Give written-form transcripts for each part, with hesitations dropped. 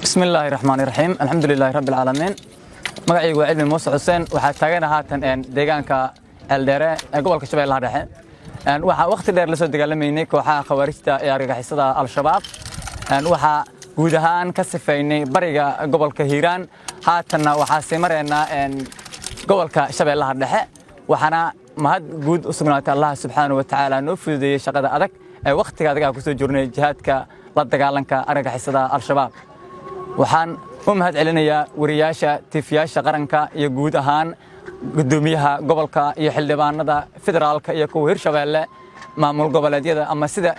بسم الله الرحمن الرحيم الحمد لله رب العالمين magacaygu waa cilmi Muuse Xuseen waxa taagan haatan deegaanka Eldere ee gobolka Shabeellaha Dhexe waxa waqti dheer la soo dagaalameynay kooxaha khawaarijta ee argagixisada al-shabaab waxa guud ahaan ka sifaynay bariga gobolka Hiiraan haatanna waxa simareena gobolka Shabeellaha Dhexe waxana mahad guud u sugnaatay Allah subhanahu wa ta'ala noo fududeeyay shaqada adag ee waqtiga adag ku soo jirnay jihadka la dagaalanka argagixisada al-shabaab waxaan u mahad celinayaa wariyaasha tifiyaasha qaranka iyo guud ahaan gudoomiyaha gobolka iyo xildhibaanada federaalka iyo kuwa Hirshabeelle maamul goboleedyada ama sida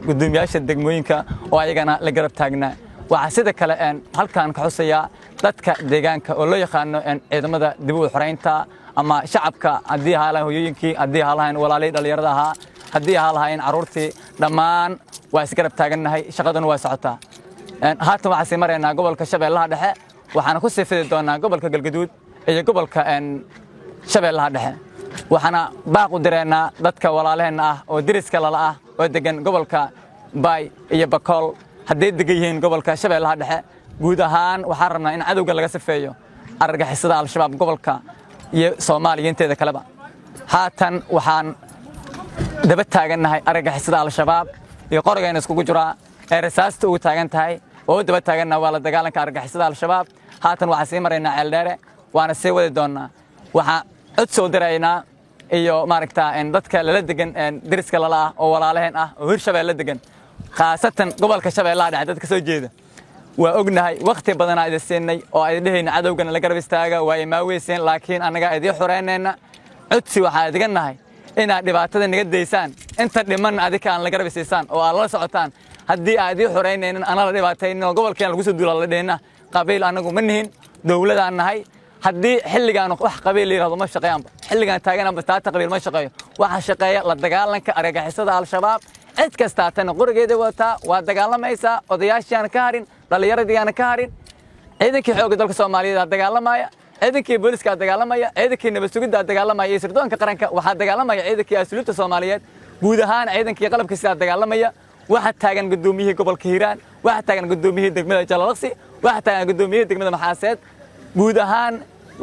gudoomiyaasha degmooyinka oo ayagana la garab taagnaa waxa sida kale halkaan ka xusaya dadka deegaanka oo loo yaqaan ciidamada dib u xoreynta ama shacabka hadii haalaha hooyooyinkii hadii haalahan walaalay dhalinyarada ahaa hadii haalahayn caruurtii dhammaan waa is garab taaganahay shaqaduna waa socotaa haatan waxa simareena gobolka Shabeellaha Dhexe waxaana ku sifidi doonaa gobolka Galgaduud iyo gobolka Shabeellaha Dhexe waxaana baaq u direena dadka walaalaheena ah oo diriska lala ah oo degan gobolka Bay iyo Bakool hadii degan gobolka Shabeellaha Dhexe guud ahaan waxaan rabnaa in cadawga laga sifeeyo argagixisada al-shabaab gobolka iyo Soomaaliya inteeda kaleba haatan waxaan daba taaganahay argagixisada al-shabaab iyo qorigayna isku jira ee rasaasta ugu taagan tahay oo daba taagana waa la dagaalanka argagixisada al-shabaab haatan waxa sii mareena Eldere waana sii wadi doonaa waxa cod soo direynaa iyo maaragtaa dadka la degan diriska lala ah oo walaalaheen ah oo Hirshabeelle degan khaasatan gobolka Shabeellaha Dhexe dadka soo jeeda waa ognahay waqti badan ay siinay oo ay dhaheen cadawgana la garab istaaga waa imaaweyseen laakiin anaga ay xoreenayna codsi waxa diganahay inaad dhibaatada naga deysaan inta dhiman adika aan la garab isteysaan oo aad la socotaan haddii aad xoreynaynan ana la dhibaatayno gobolkeen lagu soo duulaa la dheena qabiil anagu ma nihin dawladaan nahay haddii xilligan wax qabiil yiraahdo ma shaqeeyaan xilligan taagan bastaata qabiil ma shaqeeyo waxa shaqeeya la dagaalanka argagixisada al-shabaab cid kasta tan qorigeeda wata waa dagaalamaysa odayaashan ka harin dhalinyaradiina ka harin ciidankii xoogga dalka Soomaaliyeed dagaalamaya ciidankii booliska dagaalamaya ciidankii nabad sugidda dagaalamaya sirdoonka qaranka waxa dagaalamaya ciidankii asluubta Soomaaliyeed guud ahaan ciidankii qalabka sida dagaalamaya waxa taagan gudoomiyaha gobolka Hiiraan waxa taagan gudoomiyaha degmada Jalalaqsi waxa taagan gudoomiyaha degmada Maxaaseed guud ahaan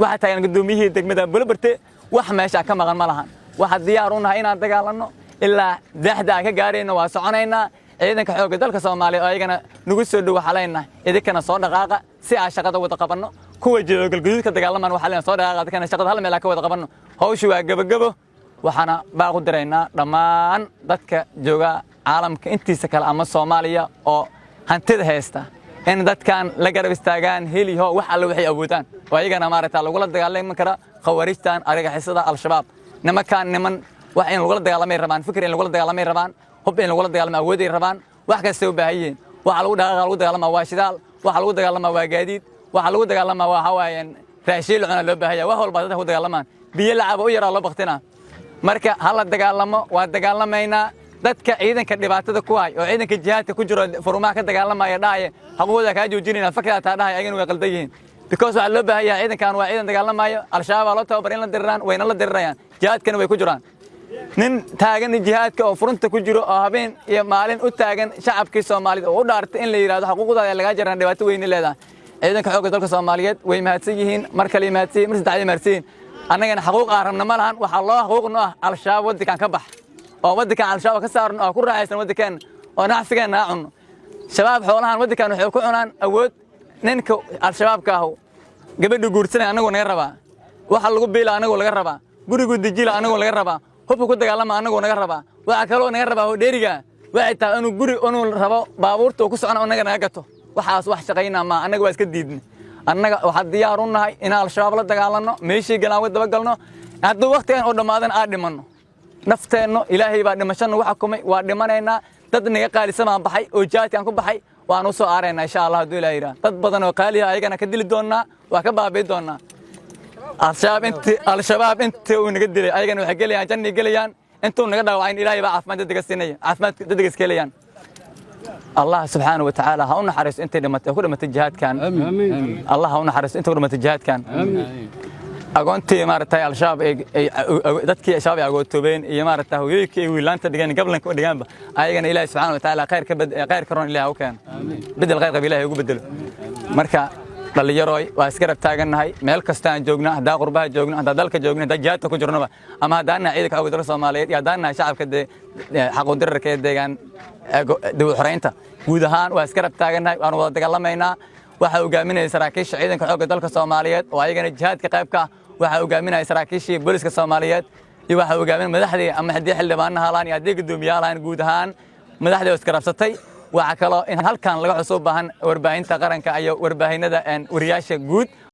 waxa taagan gudoomiyaha degmada Bulbarte wax meesha ka maqan ma lahan waxa diyaar u nahay inaan dagaalano ilaa daahda ka gaarayna waa soconaynaa ciidanka xoogga dalka Soomaaliyeed ayagana nagu soo dhaw xaleena idinkana soo dhaqaaqa si aan shaqada wada qabanno kuwa jooga Galgaduud ka dagaalamaan waxa leen soo dhaqaaqa dadkana shaqada hal meel ka wada qabanno hawshu waa gabagabo waxaana baaq u direynaa dhammaan dadka jooga caalamka intiisa kale ama Soomaaliya oo hantida haysta in dadkan la garab istaagaan heliyo wax alla waxay awoodaan oo ayagana maaragtaa lagu la dagaalami kara khawaarijtan argagixisada al-shabaab niman wax in lagu la dagaalamay rabaan fikir in lagu la dagaalamay rabaan hub in lagu la dagaalamay awood ay rabaan wax kasta u baahayeen waxa lagu dagaalama waa shidaal waxa lagu dagaalama waa gaadiid waxa lagu dagaalama waa hawaayeen raashiil cuna loo baahaya wax walba dadku dagaalamaan biyo lacab u yara loo baqtina marka hal dagaalamo waa dagaalamayna dadka ciidanka dhibaatada ku hay oo ciidanka jihadka ku jiro furmaha ka dagaalamaya dhaaya haqooda ka joojinayna fakrada taa dhaaya ayagana way qaldayiin because waxa loo baahayaa ciidankan waa ciidan dagaalamayo al-shabaab loo tababar in la diriraan wayna la dirirayaan jihadkana way ku jiraan nin taagan jihadka oo furunta ku jiro oo habeen iyo maalin u taagan shacabkii Soomaaliyeed oo u dhaartay in la yiraahdo xuquuqdooda laga jaran dhibaato weyn leedahay ciidanka xoogga dalka Soomaaliyeed way mahadsan yihiin mar kale mahadsan mar saddexaad mahadsan annagana xuquuq aaramna ma lahan waxa loo xuquuqno ah al-shabaab waddankan ka bax oo waddankan al-shabaab ka saarno oo ku raaxaysan waddankan oo nacfigeena cunno shabaab xoolahan waddankan waxay ku cunaan awood ninka al-shabaabka ah gabadhu guursanay anagu naga rabaa waxa lagu biila anagu laga rabaa gurigu dijila anagu laga rabaa hubku ku dagaalama anagu naga rabaa waxa kale oo naga rabaa oo dheeriga waxa taa inuu guri inuu rabo baabuurta ku socon anaga naga gato waxaas wax shaqeeyna ma anaga waa iska diidnay annaga waxa diyaar u nahay in al-shabaab la dagaalano meeshii galaaw daba galno haddii waqtigan oo dhamaadan aan dhimano nafteeno ilaahay baa dhimashada waxa kumay waa dhimanayna dad naga qaalisan baxay oo jaadkan ku baxay waan u soo aarayna insha Allah haduu ilaahay raa dad badan oo qaaliya ayagana ka dili doona waa ka baabay doona al-shabaab inta uu naga dilay ayagana waxa galayaan janni galayaan intuu naga dhaawacayn ilaahay baa caafimaad degdeg siinaya caafimaad degdeg iskaleeyaan الله سبحانه وتعالى هؤلاء حرس أنت لما تأخذ ما تجهاد كان الله هؤلاء حرس أنت لما تجهاد كان أقولتي مارتها الشاب ذاتك شاب يقول توبين يمارتها ويك ويلان تدقين قبل أن دقين أيجنا إله سبحانه وتعالى خير كرون إله وكان بدل غير قبيله يقول بدل marka dhalinyarooy waa iska rab taagannahay meel kasta aan joogno hadaa qurbaha joogno hadaa dalka joogno hadaa jihaadka ku jirnoba ama haddaan nahay ciidanka xoogga dalka Soomaaliyeed iyo haddaan nahay shacabka xaqu dirarka ee deegaan dib u xoreynta guud ahaan waa iska rab taagannahay waan wada dagaalamaynaa waxa hogaaminaya saraakiisha ciidanka xoogga dalka Soomaaliyeed oo ayagana jihaadka qayb ka waxa hogaaminaya saraakiishii booliska Soomaaliyeed iyo waxa hogaaminaya madaxdii ama haddii xildhibaanaha halaan iyo haddii gudoomiyaha halaan guud ahaan madaxdii iska rabsatay waxa kale in halkan laga xusuub baahan warbaahinta qaranka iyo warbaahinada wariyaasha guud